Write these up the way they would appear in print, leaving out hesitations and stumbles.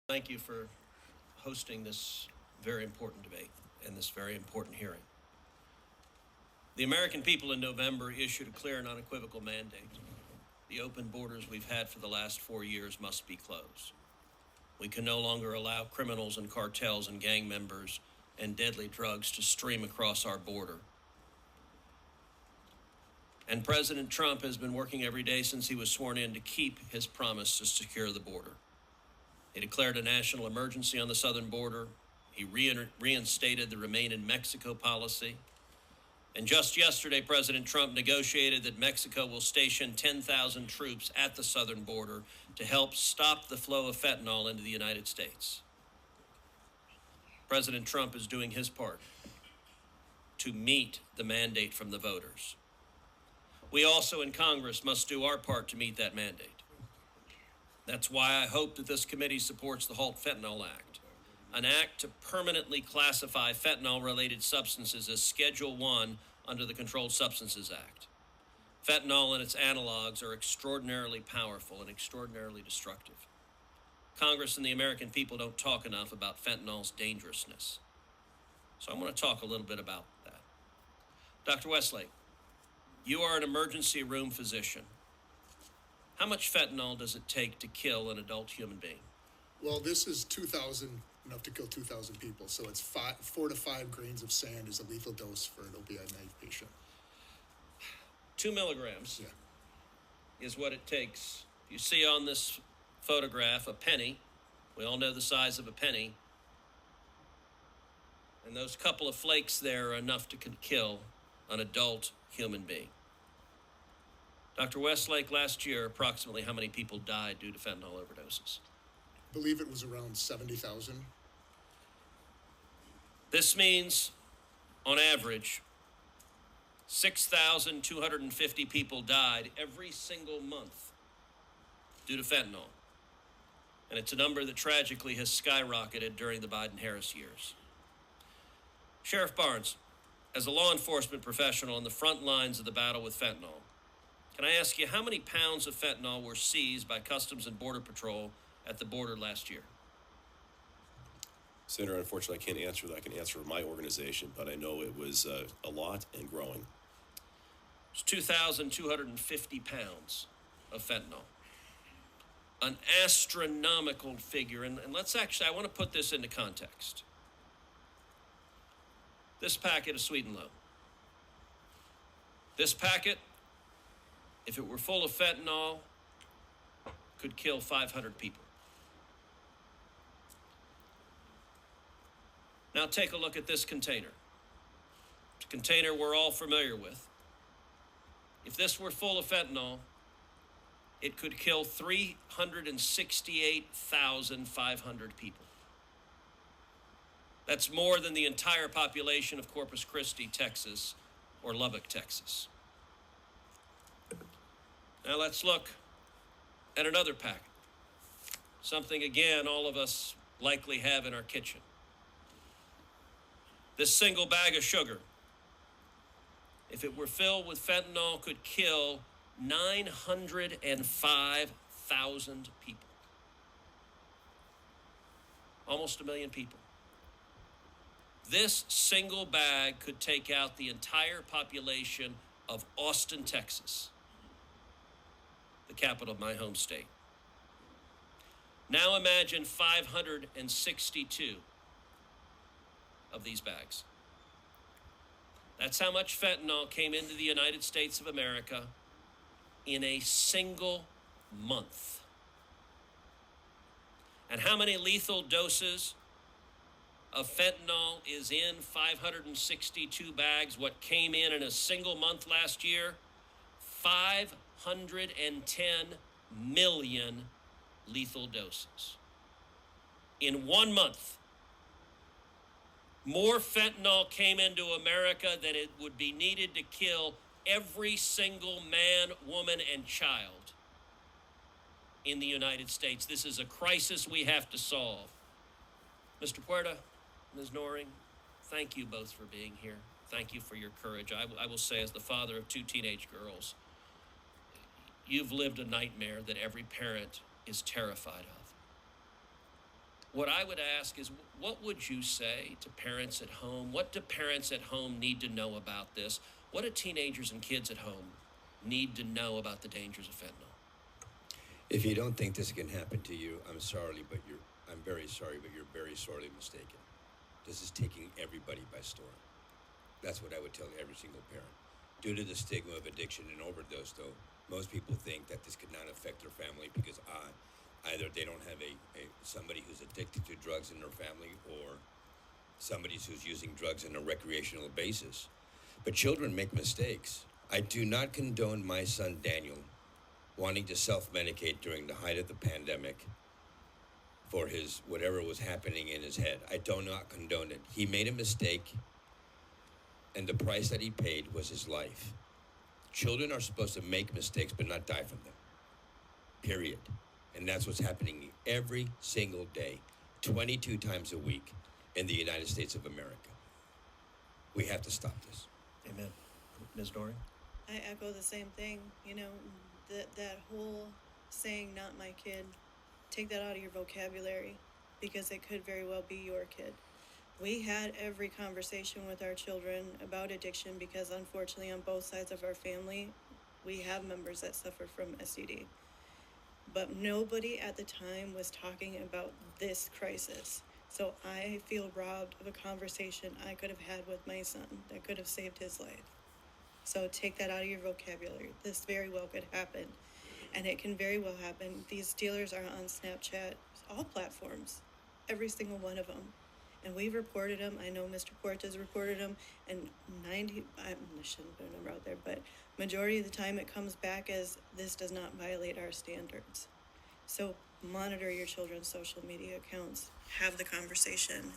Thank you for hosting this very important debate and this very important hearing. The American people in November issued a clear and unequivocal mandate. The open borders we've had for the last 4 years must be closed. We can no longer allow criminals and cartels and gang members and deadly drugs to stream across our border. And President Trump has been working every day since he was sworn in to keep his promise to secure the border. He declared a national emergency on the southern border. He reinstated the Remain in Mexico policy. And just yesterday, President Trump negotiated that Mexico will station 10,000 troops at the southern border to help stop the flow of fentanyl into the United States. President Trump is doing his part to meet the mandate from the voters. We also in Congress must do our part to meet that mandate. That's why I hope that this committee supports the Halt Fentanyl Act, an act to permanently classify fentanyl-related substances as Schedule 1 under the Controlled Substances Act. Fentanyl and its analogs are extraordinarily powerful and extraordinarily destructive. Congress and the American people don't talk enough about fentanyl's dangerousness. So I want to talk a little bit about that. Dr. Westlake, you are an emergency room physician. How much fentanyl does it take to kill an adult human being? Well, this is 2,000, enough to kill 2,000 people. So it's 4 to 5 grains of sand is a lethal dose for an opioid-naive patient. 2 milligrams Yeah. is what it takes. You see on this photograph a penny. We all know the size of a penny. And those couple of flakes there are enough to kill an adult human being. Dr. Westlake, last year, approximately how many people died due to fentanyl overdoses? I believe it was around 70,000. This means, on average, 6,250 people died every single month due to fentanyl. And it's a number that tragically has skyrocketed during the Biden-Harris years. Sheriff Barnes, as a law enforcement professional on the front lines of the battle with fentanyl, can I ask you how many pounds of fentanyl were seized by Customs and Border Patrol at the border last year? Senator, unfortunately, I can't answer that. I can answer for my organization, but I know it was a lot and growing. It's 2,250 pounds of fentanyl. An astronomical figure. And let's actually, I want to put this into context. This packet of Sweet and Low. This packet, if it were full of fentanyl, could kill 500 people. Now take a look at this container. It's a container we're all familiar with. If this were full of fentanyl, it could kill 368,500 people. That's more than the entire population of Corpus Christi, Texas, or Lubbock, Texas. Now let's look at another packet. Something, again, all of us likely have in our kitchen. This single bag of sugar, if it were filled with fentanyl, could kill 905,000 people. Almost 1 million people. This single bag could take out the entire population of Austin, Texas, the capital of my home state. Now imagine 562 of these bags. That's how much fentanyl came into the United States of America in a single month. And how many lethal doses of fentanyl is in 562 bags? What came in a single month last year? 510 million lethal doses. In 1 month, more fentanyl came into America than it would be needed to kill every single man, woman, and child in the United States. This is a crisis we have to solve. Mr. Puerta, Ms. Noring, thank you both for being here. Thank you for your courage. I will say, as the father of 2 teenage girls, you've lived a nightmare that every parent is terrified of. What I would ask is, what would you say to parents at home? What do parents at home need to know about this? What do teenagers and kids at home need to know about the dangers of fentanyl? If you don't think this can happen to you, I'm very sorry, but you're very sorely mistaken. This is taking everybody by storm. That's what I would tell every single parent. Due to the stigma of addiction and overdose, though, most people think that this could not affect their family because either they don't have somebody who's addicted to drugs in their family, or somebody who's using drugs on a recreational basis. But children make mistakes. I do not condone my son Daniel wanting to self-medicate during the height of the pandemic for his whatever was happening in his head. I do not condone it. He made a mistake, and the price that he paid was his life. Children are supposed to make mistakes but not die from them. Period. And that's what's happening every single day, 22 times a week in the United States of America. We have to stop this. Amen. Ms. Doring? I echo the same thing. You know, that whole saying, not my kid, take that out of your vocabulary, because it could very well be your kid. We had every conversation with our children about addiction because, unfortunately, on both sides of our family, we have members that suffer from STD. But nobody at the time was talking about this crisis. So I feel robbed of a conversation I could have had with my son that could have saved his life. So take that out of your vocabulary. This very well could happen. And it can very well happen. These dealers are on Snapchat, all platforms, every single one of them. And we've reported them. I know Mr. Portes reported them. And I shouldn't put a number out there, but majority of the time it comes back as this does not violate our standards. So monitor your children's social media accounts. Have the conversation.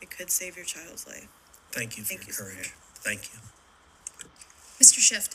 It could save your child's life. Thank you for Thank your you, courage. Thank you. Mr. Schiff.